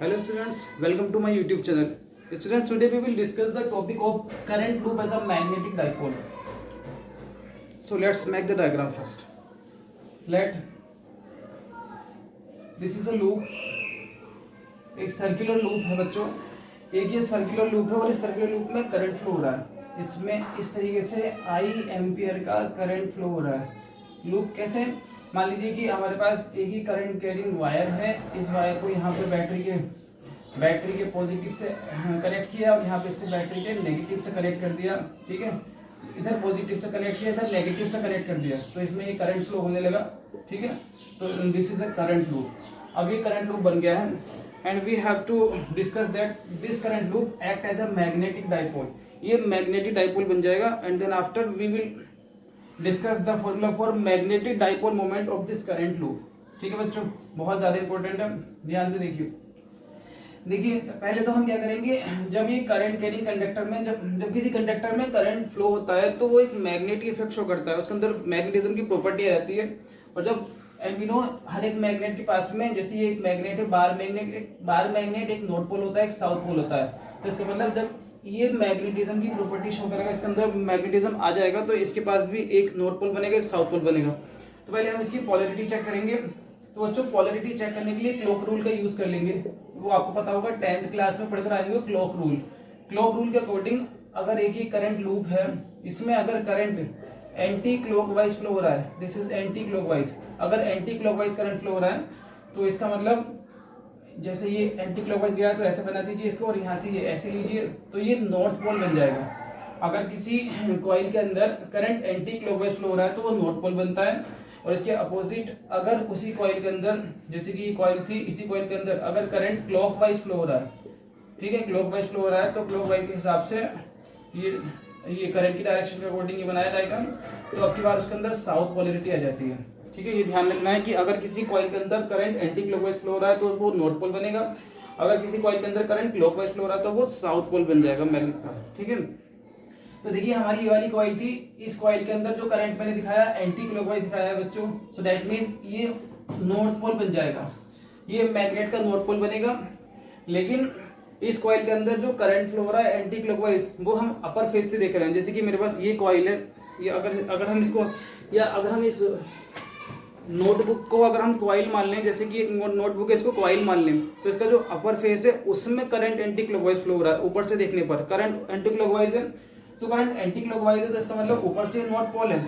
Hello students, welcome to my YouTube channel. Students, today we will discuss the topic of current loop as a magnetic dipole. So let's make the diagram first. Let this is a loop, एक circular loop है बच्चों। एक ये circular loop है और इस circular loop में current flow हो रहा है। इसमें इस तरीके से आई एम्पियर का करंट फ्लो हो रहा है। लूप कैसे? मान लीजिए कि हमारे पास एक ही करंट कैरिंग वायर है। इस वायर को यहाँ पे बैटरी के पॉजिटिव से कनेक्ट किया और यहाँ पे इसको बैटरी के नेगेटिव से कनेक्ट कर दिया। ठीक है, इधर पॉजिटिव से कनेक्ट किया, इधर नेगेटिव से कनेक्ट कर दिया, तो इसमें ये करंट फ्लो होने लगा। ठीक है, तो this is a current loop. अब ये करंट लूप बन गया है and we have to discuss that this current loop act as a magnetic dipole. ये मैग्नेटिक डाइपोल बन जाएगा and then after we will discuss the formula for magnetic dipole moment of this current loop. ठीक है बच्चों, बहुत ज्यादा important है, ध्यान से देखिए। पहले तो हम क्या करेंगे, जब ये करंट कैरिंग कंडक्टर में जब किसी कंडक्टर में करंट फ्लो होता है तो वो एक मैग्नेटिक इफेक्ट शो करता है, उसके अंदर मैग्नेटिज्म की प्रॉपर्टी रहती है। और जब एंड वी नो हर एक मैग्नेट के पास में, जैसे ये एक मैग्नेट है, बार मैग्नेट एक नॉर्थ पोल होता है, एक साउथ पोल होता है। तो इसका मतलब जब ये मैग्नेटिज्म की प्रॉपर्टी शो करेगा, इसके अंदर मैग्नेटिज्म आ जाएगा, तो इसके पास भी एक नॉर्थ पोल बनेगा, एक साउथ पोल बनेगा। तो पहले हम इसकी पोलैरिटी चेक करेंगे। तो बच्चों, पोलैरिटी चेक करने के लिए क्लॉक रूल का यूज कर लेंगे। वो आपको पता होगा, 10th क्लास में पढ़कर आएंगे क्लॉक रूल। क्लॉक रूल के अकॉर्डिंग अगर एक ही करंट लूप है, इसमें अगर करंट एंटी क्लॉकवाइज फ्लो हो रहा है, दिस इज एंटी क्लॉकवाइज, अगर एंटी क्लॉकवाइज करंट फ्लो हो रहा है तो इसका मतलब जैसे ये एंटी क्लॉकवाइज गया तो ऐसे बना दीजिए इसको, और यहाँ से ये ऐसे लीजिए, तो ये नॉर्थ पोल बन जाएगा। अगर किसी कॉइल के अंदर करंट एंटी क्लॉकवाइज फ्लो हो रहा है तो वो नॉर्थ पोल बनता है। और इसके अपोजिट अगर उसी कॉइल के अंदर, जैसे कि ये कॉइल थी, इसी कॉइल के अंदर अगर करंट क्लॉकवाइज फ्लो हो रहा है, ठीक है, क्लॉकवाइज फ्लो हो रहा है, तो क्लॉकवाइज के हिसाब से ये करंट की डायरेक्शन के अकॉर्डिंग ये बनाया जाएगा, तो अब की बार उसके अंदर साउथ पोलैरिटी आ जाती है। ठीक है, ये ध्यान रखना है कि अगर किसी कॉइल के अंदर करंट एंटी क्लॉकवाइज फ्लो हो रहा है तो वो नॉर्थ पोल बनेगा, अगर किसी कॉइल के अंदर करंट क्लॉकवाइज फ्लो हो रहा है तो वो साउथ पोल बन जाएगा मैग्नेट का। ठीक है, तो देखिए हमारी ये वाली कॉइल थी, इस कॉइल के अंदर जो करंट मैंने दिखाया एंटी क्लॉकवाइज दिखाया है बच्चों, सो दैट मींस ये नॉर्थ पोल बन जाएगा, ये मैग्नेट का नॉर्थ पोल बनेगा। लेकिन इस कॉइल के अंदर जो करंट फ्लो हो रहा है एंटी क्लॉकवाइज, वो हम अपर फेज से देख रहे हैं। जैसे कि मेरे पास ये कॉइल है, ये अगर हम इसको, या अगर हम इस नोटबुक को अगर हम कॉइल मान लें, जैसे कि एक नोटबुक है, इसको कॉइल मान लें, तो इसका जो अपर फेस है उसमें करंट एंटी क्लॉकवाइज फ्लो हो रहा है। ऊपर से देखने पर करंट एंटी क्लॉकवाइज है, तो करंट एंटी क्लॉकवाइज है, तो इसका मतलब ऊपर से नॉर्थ पोल है।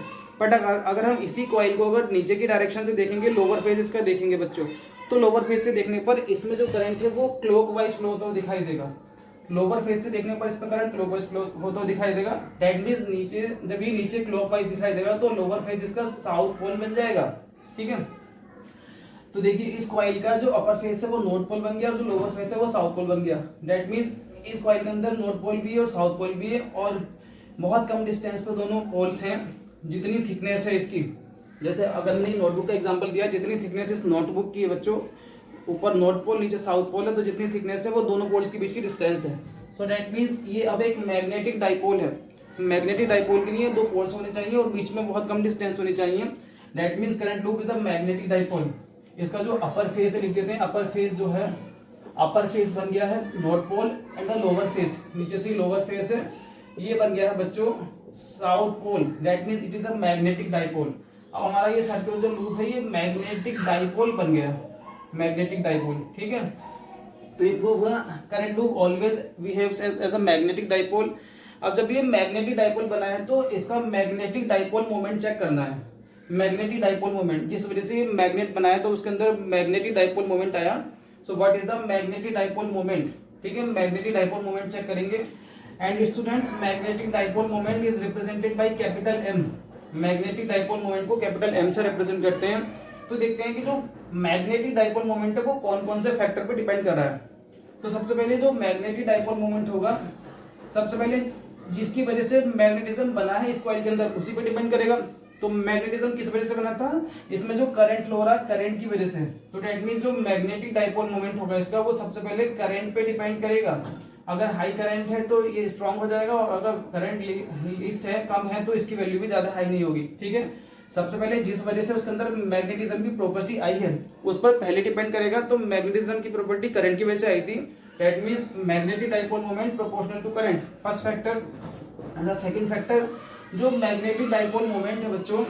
बट अगर हम इसी कॉइल को अगर नीचे की डायरेक्शन से देखेंगे, लोअर फेज इसका देखेंगे बच्चों, तो लोअर फेज से देखने पर इसमें जो करंट है वो क्लॉकवाइज फ्लो होता हुआ दिखाई देगा। लोअर फेज से देखने पर इसमें करंट क्लॉकवाइज फ्लो होता हुआ दिखाई देगा। दैट मींस नीचे, जब ये नीचे क्लॉकवाइज दिखाई देगा तो लोअर फेज इसका साउथ पोल बन जाएगा। ठीक है, तो देखिए इस कॉइल का जो अपर फेस है वो नॉर्थ पोल बन गया और जो लोअर फेस है वो साउथ पोल बन गया। दैट मींस इस कॉइल के अंदर नॉर्थ पोल भी है और साउथ पोल भी है, और बहुत कम डिस्टेंस पे दोनों पोल्स हैं। जितनी थिकनेस है इसकी, जैसे अगर मैंने नोटबुक का एग्जांपल दिया, जितनी थिकनेस इस नोटबुक की है बच्चों, ऊपर नॉर्थ पोल नीचे साउथ पोल है, तो जितनी थिकनेस है वो दोनों पोल्स के बीच की डिस्टेंस है। सो दैट मींस ये अब एक मैग्नेटिक डाइपोल है। मैग्नेटिक डाइपोल के लिए दो पोल्स होने चाहिए और बीच में बहुत कम डिस्टेंस होनी चाहिए। That means current loop is a magnetic dipole. इसका जो अपर फेस है लिख देते हैं, अपर फेस जो है, अपर फेस बन गया है north pole and the lower face, नीचे से लोअर फेस है, ये बन गया है बच्चों south pole. That means it is a magnetic dipole. अब हमारा ये सर्कुलर जो लूप है ये मैग्नेटिक डाइपोल बन गया, मैग्नेटिक डाइपोल। ठीक है, तो ये प्रूव हुआ current loop always behaves as a magnetic dipole. अब जब ये मैग्नेटिक डाइपोल बना है तो इसका मैग्नेटिक डाइपोल मोमेंट चेक करना है। मैग्नेटिक डाइपोल मोमेंट, जिस वजह से मैग्नेट बनाया तो उसके अंदर मैग्नेटिक डाइपोल मोमेंट आया। So what is the magnetic dipole moment? ठीक है, मैग्नेटिक डाइपोल मोमेंट चेक करेंगे। And students, magnetic dipole moment is represented by capital M. Magnetic dipole moment को कैपिटल एम से रिप्रेजेंट करते हैं। तो देखते हैं कि जो मैग्नेटिक डाइपोल मोमेंट है वो कौन कौन से फैक्टर पे डिपेंड कर रहा है। तो सबसे पहले जो मैग्नेटिक डाइपोल मोमेंट होगा, सबसे पहले जिसकी वजह से मैग्नेटिज्म बना है इस कॉइल के अंदर उसी पे डिपेंड करेगा। तो मैग्नेटिज्म किस वजह से बना था? इसमें जो करंट फ्लो हो रहा है करंट की वजह से। तो दैट मींस जो मैग्नेटिक डाइपोल मोमेंट होगा इसका, वो सबसे पहले करंट पे डिपेंड करेगा। अगर हाई करंट है तो ये स्ट्रांग हो जाएगा, और अगर करंट लीस्ट है, कम है, तो इसकी वैल्यू भी ज्यादा हाई नहीं होगी। ठीक है, सबसे पहले जिस वजह से उसके अंदर मैग्नेटिज्म की प्रॉपर्टी आई है उस पर पहले डिपेंड करेगा। तो मैग्नेटिज्म की प्रॉपर्टी करंट की वजह से आई थी, that means magnetic dipole moment proportional to current, first factor. And the second factor, जो मैग्नेटिक डाइपोल मोमेंट है बच्चों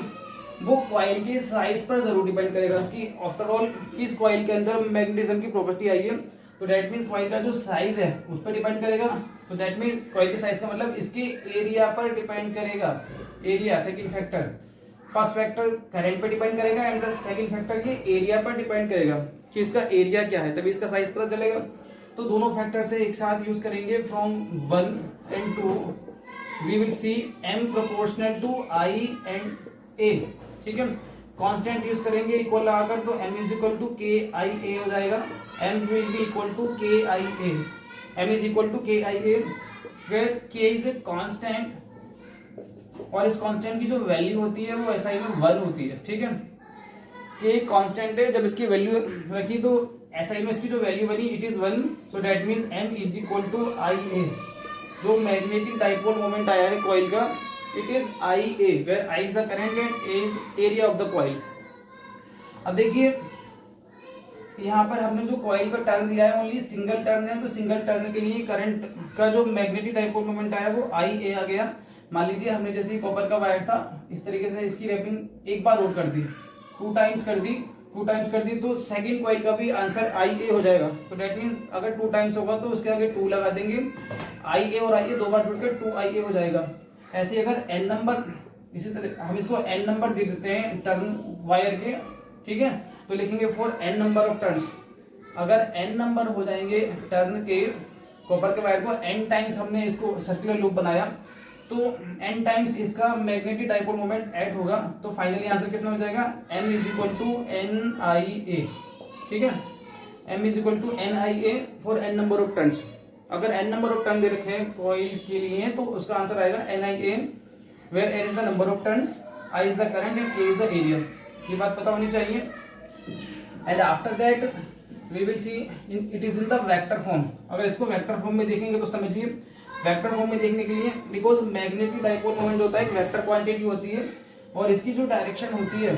वो कॉइल के साइज पर जरूर डिपेंड करेगा कि आफ्टर ऑल किस कॉइल के अंदर मैग्नेटिज्म की प्रॉपर्टी आई है। तो दैट मींस कॉइल का जो साइज है उस पर डिपेंड करेगा। तो दैट मींस कॉइल के साइज का मतलब इसके एरिया पर डिपेंड करेगा, area second factor. First factor current पे डिपेंड करेगा एंड द सेकंड फैक्टर ये एरिया पर डिपेंड करेगा कि इसका एरिया क्या है, तभी इसका साइज पता चलेगा। तो दोनों फैक्टर से एक साथ यूज करेंगे from 1 and 2 we will see m proportional to I and A, ठीक है। कांस्टेंट यूज करेंगे इक्वल लगाकर, तो m is equal to K I ए हो जाएगा, m will be equal to K I A, m is equal to K I A where k is a constant और इस constant की जो वैल्यू होती है वो एसआई में 1 होती है, ठीक है। k कांस्टेंट है, जब इसकी वैल्यू रखी तो एसआई में इसकी जो वैल्यू बनी it is 1, so that means m is equal to I A. जो मैग्नेटिक डाइपोल मोमेंट आया है कॉइल का it is I A, where I is the current and A is area of the coil. अब देखिए यहाँ पर हमने जो कॉइल का टर्न दिया है ओनली सिंगल टर्न है, तो सिंगल टर्न के लिए करंट का जो मैग्नेटिक डाइपोल मोमेंट आया वो आई ए आ गया। मान लीजिए हमने जैसे कॉपर का वायर था इस तरीके से इसकी रैपिंग एक बार रोल कर दी, 2 टाइम्स कर दी, तो सेकंड कॉइल का भी आंसर आई ए हो जाएगा। तो दैट मींस अगर 2 टाइम्स होगा तो उसके आगे 2 लगा देंगे, आई ए और आई ए 2 बार जुड़कर 2 आई ए हो जाएगा। ऐसे अगर n नंबर, इसी तरह हम इसको n नंबर दे देते हैं टर्न वायर के, ठीक है। तो लिखेंगे for n number of turns, अगर n नंबर हो जाएंगे टर्न के कॉपर के वायर को, n टाइम्स हमने इसको सर्कुलर लूप बनाया तो n टाइम्स इसका मैग्नेटिक डाइपोल मोमेंट ऐड होगा, तो फाइनली आंसर कितना हो जाएगा m is equal to N I A, ठीक है। m is equal to N I A for n number of turns. अगर n नंबर ऑफ टर्न दे रखे हैं कॉइल के लिए तो उसका आंसर आएगा N I A, where n is the number of turns, i is the current and a is the area. ये बात पता होनी चाहिए। And after that we will see it is in the vector form. अगर इसको vector form में देखेंगे तो समझिए वेक्टर फॉर्म में देखने के लिए, बिकॉज मैग्नेटिक डाइपोल मोमेंट होता है एक वेक्टर क्वांटिटी होती है और इसकी जो डायरेक्शन होती है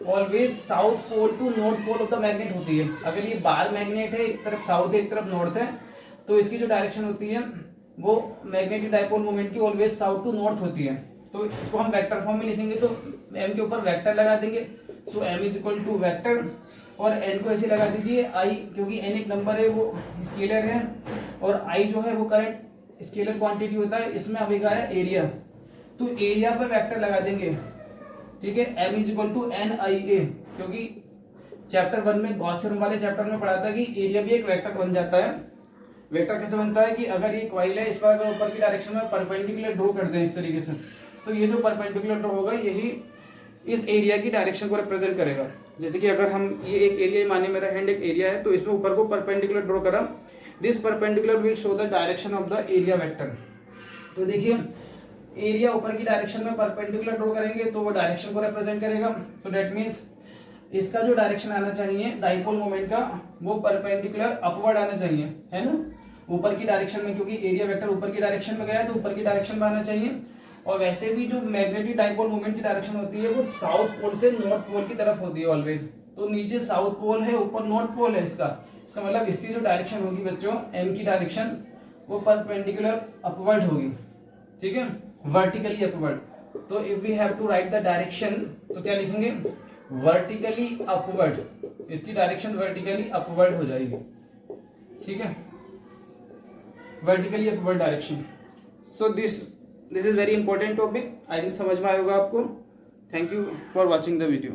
always south pole to north pole of the magnet होती है। अगर ये बार मैग्नेट है, एक तरफ साउथ है एक तरफ नॉर्थ है, तो इसकी जो डायरेक्शन होती है वो मैग्नेटिक डाइपोल मोमेंट की ऑलवेज साउथ टू नॉर्थ होती है। तो इसको हम वेक्टर फॉर्म में लिखेंगे तो m के ऊपर वेक्टर लगा देंगे, so m is equal to vector, और n को ऐसे लगा दीजिए i, क्योंकि n एक नंबर है वो स्केलर है और i जो है वो करंट स्केलर क्वांटिटी होता है, इसमें अभी है एरिया, तो एरिया पे वेक्टर लगा देंगे, ठीक है। m is equal to N I A, क्योंकि चैप्टर 1 में गॉस थ्योरम वाले चैप्टर में पढ़ा था कि एरिया भी एक वेक्टर बन जाता है। वेक्टर कैसे बनता है कि अगर ये कॉइल है इस पर अगर ऊपर की डायरेक्शन में परपेंडिकुलर ड्रॉ कर दें इस तरीके से, तो ये जो परपेंडिकुलर ड्रॉ होगा यही इस एरिया की डायरेक्शन को रिप्रेजेंट करेगा। जैसे कि अगर हम ये एक एरिया माने मेरा हैंड एक एरिया है, तो इसमें ऊपर को परपेंडिकुलर ड्रॉ करा, this perpendicular will show the direction of the area vector. तो देखिए एरिया ऊपर की डायरेक्शन में परपेंडिकुलर ड्रॉ करेंगे तो वो डायरेक्शन को रिप्रेजेंट करेगा। सो दैट मींस इसका जो डायरेक्शन आना चाहिए डाइपोल मोमेंट का वो परपेंडिकुलर अपवर्ड आना चाहिए, है ना, ऊपर की डायरेक्शन में, क्योंकि एरिया वेक्टर ऊपर की डायरेक्शन में गया है तो ऊपर की डायरेक्शन में आना चाहिए। और वैसे भी जो मैग्नेटिक डाइपोल मोमेंट की डायरेक्शन होती है वो साउथ पोल से नॉर्थ पोल की तरफ होती है ऑलवेज। तो नीचे साउथ पोल है, ऊपर नॉर्थ पोल है, इसका मतलब इसकी जो डायरेक्शन होगी बच्चों m की डायरेक्शन वो परपेंडिकुलर अपवर्ड होगी, ठीक है, वर्टिकली अपवर्ड। तो if we have to write the direction तो क्या लिखेंगे, वर्टिकली अपवर्ड, इसकी डायरेक्शन वर्टिकली अपवर्ड हो जाएगी, ठीक है, vertically upward direction. So this is very important topic, I think समझ में आएगा आपको। Thank you for watching the video.